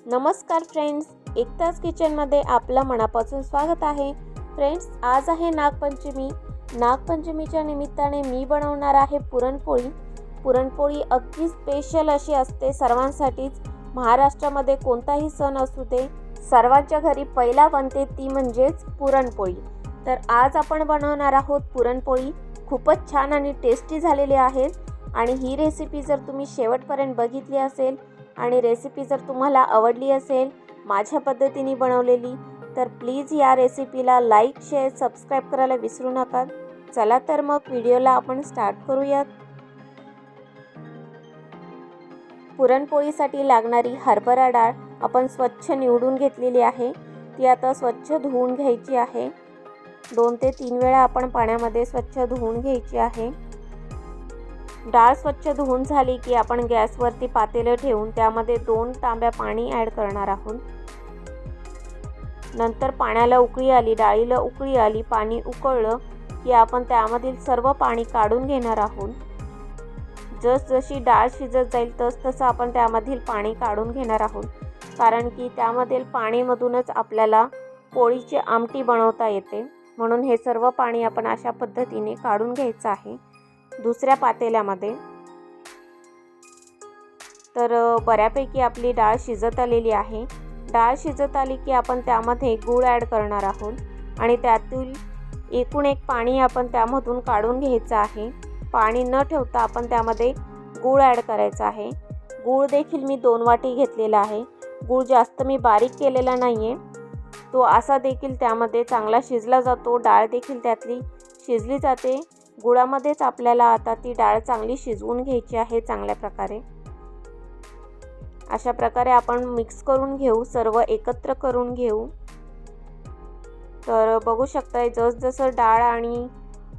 नमस्कार फ्रेंड्स, एकताच किचनमध्ये आपलं मनापासून स्वागत आहे. फ्रेंड्स, आज आहे नागपंचमी. नागपंचमीच्या निमित्ताने मी बनवणार आहे पुरणपोळी. पुरणपोळी अगदी स्पेशल अशी असते सर्वांसाठीच. महाराष्ट्रामध्ये कोणताही सण असू दे, सर्वांच्या घरी पहिला बनते ती म्हणजेच पुरणपोळी. तर आज आपण बनवणार आहोत पुरणपोळी. खूपच छान आणि टेस्टी झालेली आहे. आणि ही रेसिपी जर तुम्ही शेवटपर्यंत बघितली असेल आणि रेसिपी जर तुम्हाला आवडली असेल माझ्या पद्धतीने बनवलेली, तर प्लीज या रेसिपीला लाईक, शेअर, सबस्क्राईब करायला विसरू नका. चला तर मग व्हिडिओला आपण स्टार्ट करूयात. पुरणपोळीसाठी लागणारी हरभरा डाळ आपण स्वच्छ निवडून घेतलेली आहे. ती आता स्वच्छ धुवून घ्यायची आहे. 2 ते 3 वेळा आपण पाण्यामध्ये स्वच्छ धुवून घ्यायची आहे. डाळ स्वच्छ धुवून झाली की आपण गॅसवरती पातेलं ठेवून त्यामध्ये 2 तांब्या पाणी ॲड करणार आहोत. नंतर पाण्याला उकळी आली, डाळीला उकळी आली, पाणी उकळलं की आपण त्यामधील सर्व पाणी काढून घेणार आहोत. जसजशी डाळ शिजत जाईल तसं आपण त्यामधील पाणी काढून घेणार आहोत, कारण की त्यामधील पाणीमधूनच आपल्याला पोळीची आमटी बनवता येते. म्हणून हे सर्व पाणी आपण अशा पद्धतीने काढून घ्यायचं आहे दुसऱ्या पातेल्यामध्ये. तर बऱ्यापैकी आपली डाळ शिजत आलेली आहे. डाळ शिजत आली की आपण त्यामध्ये गूळ ॲड करणार आहोत आणि त्यातील एकूण एक पाणी आपण त्यामधून काढून घ्यायचं आहे. पाणी न ठेवता आपण त्यामध्ये गूळ ॲड करायचा आहे. गूळ देखील मी 2 वाटी घेतलेला आहे. गूळ जास्त मी बारीक केलेला नाही आहे. तो असा देखील त्यामध्ये चांगला शिजला जातो. डाळ देखील त्यातली शिजली जाते. गुळामध्येच आपल्याला आता ती डाळ चांगली शिजवून घ्यायची आहे चांगल्या प्रकारे. अशा प्रकारे आपण मिक्स करून घेऊ, सर्व एकत्र करून घेऊ. तर बघू शकताय जसजसं डाळ आणि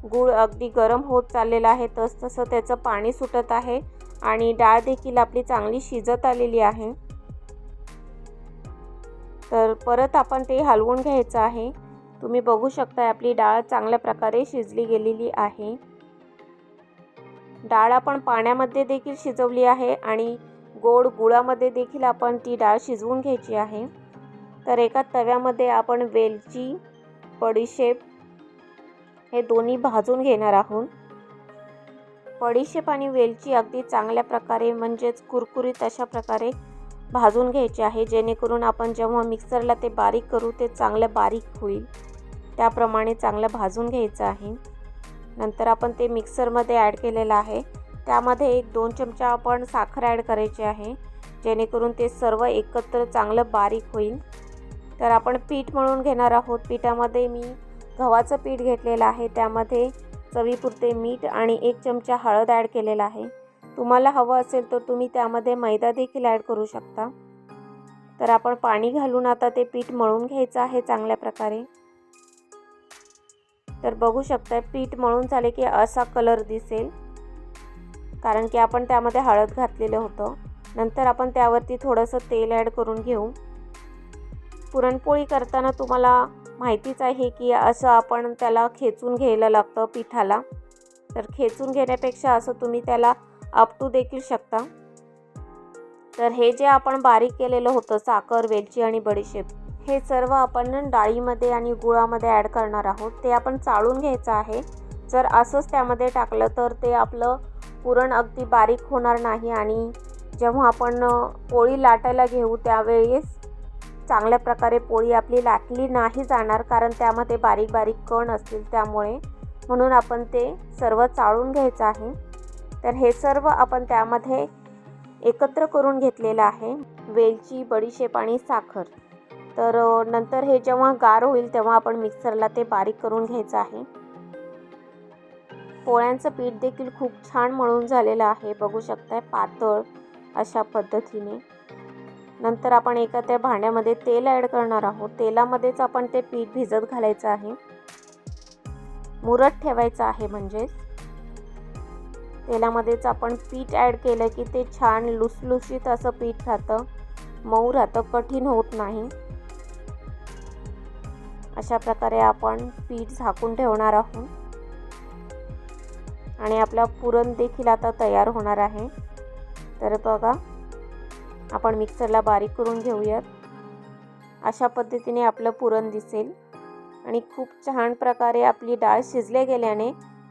गूळ अगदी गरम होत चाललेलं आहे तसं त्याचं पाणी सुटत आहे आणि डाळ देखील आपली चांगली शिजत आलेली आहे. तर परत आपण ते हलवून घ्यायचं आहे. तुम्ही बघू शकता आपली डाळ चांगल्या प्रकारे शिजली गेलेली आहे. डाळ आपण पाण्यामध्ये देखील शिजवली आहे आणि गोड गुळामध्ये देखील आपण ती डाळ शिजवून घ्यायची आहे. तर एका तव्यामध्ये आपण वेलची, बडीशेप हे दोन्ही भाजून घेणार आहोत. बडीशेप आणि वेलची अगदी चांगल्या प्रकारे म्हणजेच कुरकुरीत अशा प्रकारे भाजून घ्यायचे आहे, जेणेकरून आपण जेव्हा मिक्सरला ते बारीक करू ते चांगलं बारीक होईल. त्याप्रमाणे चांगलं भाजून घ्यायचं आहे. नंतर आपण ते मिक्सरमध्ये ॲड केलेलं आहे. त्यामध्ये 1-2 चमचा आपण साखर ॲड करायची आहे, जेणेकरून ते सर्व एकत्र चांगलं बारीक होईल. तर आपण पीठ मळून घेणार आहोत. पिठामध्ये मी गव्हाचं पीठ घेतलेलं आहे. त्यामध्ये चवीपुरते मीठ आणि 1 चमचा हळद ॲड केलेला आहे. तुम्हाला हवं असेल तर तुम्ही त्यामध्ये मैदा देखील ॲड करू शकता. तर आपण पाणी घालून आता ते पीठ मळून घ्यायचं आहे चांगल्या प्रकारे. तर बघू शकता पीठ मळून झाले की असा कलर दिसेल, कारण की आपण त्यामध्ये हळद घातलेलं होतं. नंतर आपण त्यावरती थोडंसं तेल ॲड करून घेऊ. पुरणपोळी करताना तुम्हाला माहितीच आहे की असं आपण त्याला खेचून घ्यायला लागतं पिठाला. तर खेचून घेण्यापेक्षा असं तुम्ही त्याला आपटू देखील शकता. तर हे जे आपण बारीक केलेलं होतं साखर, वेलची आणि बडीशेप, हे सर्व आपण डाळीमध्ये आणि गुळामध्ये ॲड करणार आहोत. ते आपण चाळून घ्यायचं आहे. जर असंच त्यामध्ये टाकलं तर ते आपलं पुरण अगदी बारीक होणार नाही आणि जेव्हा आपण पोळी लाटायला घेऊ त्यावेळेस चांगल्या प्रकारे पोळी आपली लाटली नाही जाणार, कारण त्यामध्ये बारीक बारीक कण असतील त्यामुळे. म्हणून आपण ते सर्व चाळून घ्यायचं आहे. तर हे सर्व आपण त्यामध्ये एकत्र करून घेतलेलं आहे, वेलची, बडीशेप आणि साखर. तर नंतर हे जेव्हा गार होईल तेव्हा आपण मिक्सरला ते बारीक करून घ्यायचं आहे. पोळ्यांचं पीठ देखील खूप छान मळून झालेलं आहे. बघू शकताय पातळ अशा पद्धतीने. नंतर आपण एका त्या भांड्यामध्ये तेल ॲड करणार आहोत. तेलामध्येच आपण ते पीठ भिजत घालायचं आहे, मुरत ठेवायचं आहे. म्हणजे तेलामध्येच आपण पीठ ॲड केलं की ते छान लुसलुशीत असं पीठ राहतं, मऊ राहतं, कठीण होत नाही. अशा प्रकारे आपण पीठ झाकून ठेवणार आहोत आणि आपला पुरण देखील आता तयार होणार आहे. तर बघा आपण मिक्सरला बारीक करून घेऊयात। अशा पद्धतीने आपलं पुरण दिसेल आणि खूप छान प्रकारे आपली डाळ शिजले गेल्याने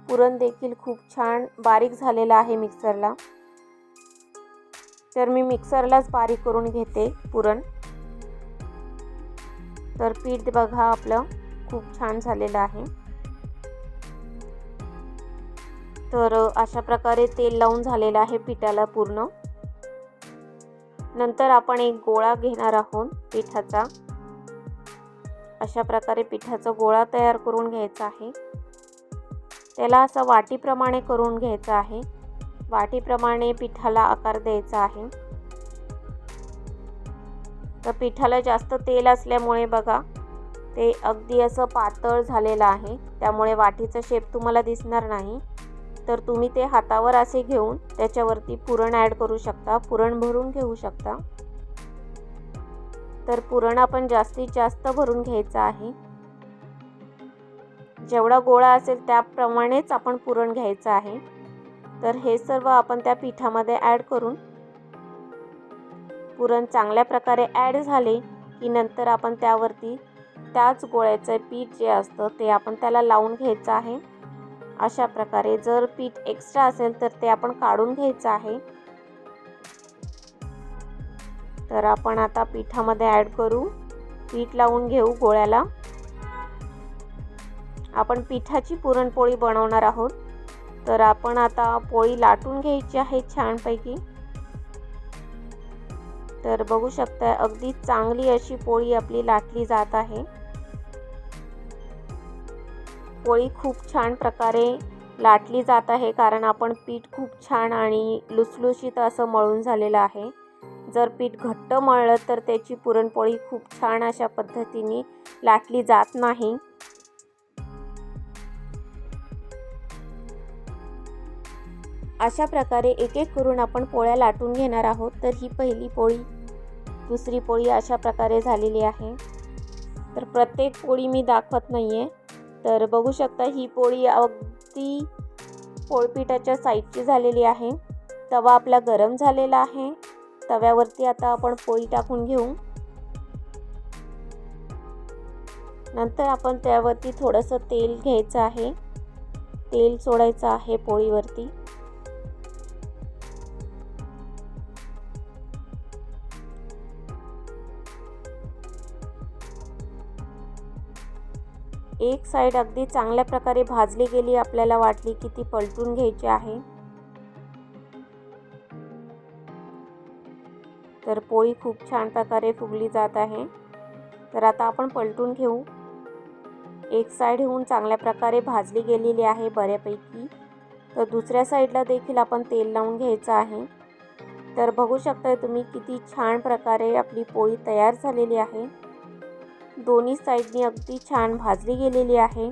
पुरण देखील खूप छान बारीक झालेलं आहे मिक्सरला। तर मी मिक्सरलाच बारीक करून घेते पुरण। तर पीठ बघा आपलं खूप छान झालेलं आहे। तर अशा प्रकारे तेल लावून झालेलं आहे पिठाला पूर्ण। नंतर आपण एक गोळा घेणार आहोत पिठाचा। अशा प्रकारे पिठाचा गोळा तयार करून घ्यायचा आहे। त्याला असं वाटीप्रमाणे करून घ्यायचं आहे। वाटीप्रमाणे पिठाला आकार द्यायचा आहे। तर पिठाला जास्त तेल असल्यामुळे बघा ते अगदी असं पातळ झालेलं आहे, त्यामुळे वाटीचा शेप तुम्हाला दिसणार नाही। तर तुम्ही ते हातावर असे घेऊन त्याच्यावरती पुरण ॲड करू शकता, पुरण भरून घेऊ शकता। तर पुरण आपण जास्तीत जास्त भरून घ्यायचं आहे। जेवढा गोळा असेल त्याप्रमाणेच आपण पुरण घ्यायचं आहे। तर हे सर्व आपण त्या पिठामध्ये ॲड करून पुरण चांगल्या प्रकारे ॲड झाले की नंतर आपण त्यावरती त्याच गोळ्याचं पीठ जे असतं ते आपण त्याला लावून घ्यायचं आहे। अशा प्रकारे जर पीठ एक्स्ट्रा असेल तर ते आपण काढून घ्यायचं आहे। तर आपण आता पिठामध्ये ॲड करू, पीठ लावून घेऊ गोळ्याला। आपण पिठाची पुरणपोळी बनवणार आहोत। तर आपण आता पोळी लाटून घ्यायची आहे छानपैकी। तर बघू शकता अगदी चांगली अशी पोळी आपली लाटली जात आहे। पोळी खूप छान प्रकारे लाटली जात आहे कारण आपण पीठ खूप छान आणि लुसलुशीत असं मळून झालेलं आहे। जर पीठ घट्ट मळलं तर त्याची पुरणपोळी खूप छान अशा पद्धतीने लाटली जात नाही। अशा प्रकारे एक एक करून आपण पोळ्या लाटून घेणार आहोत। तर ही पहिली पोळी, दुसरी पोळी अशा प्रकारे झालेली आहे। तर प्रत्येक पोळी मी दाखवत नाहीये। तर बघू शकता ही पोळी अगदी पोळपीठाच्या साईजची झालेली आहे। तवा आपला गरम झालेला आहे। तव्यावरती आता आपण पोळी टाकून घेऊ। नंतर आपण त्यावरती थोडंसं तेल घ्यायचं आहे, तेल सोडायचं आहे पोळीवरती। एक साइड अगदी चांगल्या प्रकारे भाजली गेली आपल्याला वाटली की ती पलटून घ्यायची आहे। तर पोळी खूप छान प्रकारे फुगली जात आहे। तर आता आपण पलटून घेऊ। एक साइड होऊन चांगल्या प्रकारे भाजली गेलेली आहे बऱ्यापैकी। तर दुसऱ्या साइडला देखील आपण तेल लावून घ्यायचं आहे। तर बघू शकता तुम्ही किती छान प्रकारे आपली पोळी तयार झालेली आहे। दोन्ही साइडनी अगदी छान भाजली गेलेली आहे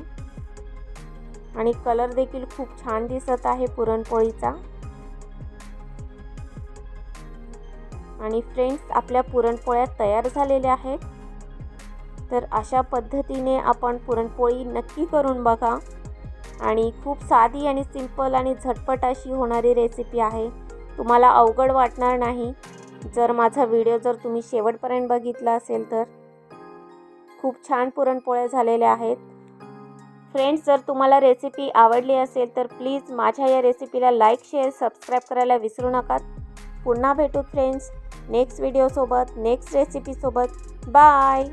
आणि कलर देखील खूप छान दिसत आहे पुरणपोळीचा। आणि फ्रेंड्स आपल्या पुरणपोळ्या तयार झालेल्या आहेत। तर अशा पद्धतीने आपण पुरणपोळी नक्की करून बघा आणि खूप साधी आणि सिंपल आणि झटपट अशी होणारी रेसिपी आहे। तुम्हाला अवघड वाटणार नाही जर माझा व्हिडिओ तुम्ही शेवटपर्यंत बघितला असेल तर। खूप छान पुरणपोळ्या झालेल्या आहेत। फ्रेंड्स जर तुम्हाला रेसिपी आवडली असेल तर प्लीज माझ्या या रेसिपीला लाईक, शेअर, सबस्क्राईब करायला विसरू नका। पुन्हा भेटू फ्रेंड्स नेक्स्ट व्हिडिओ सोबत, नेक्स्ट रेसिपी सोबत। बाय।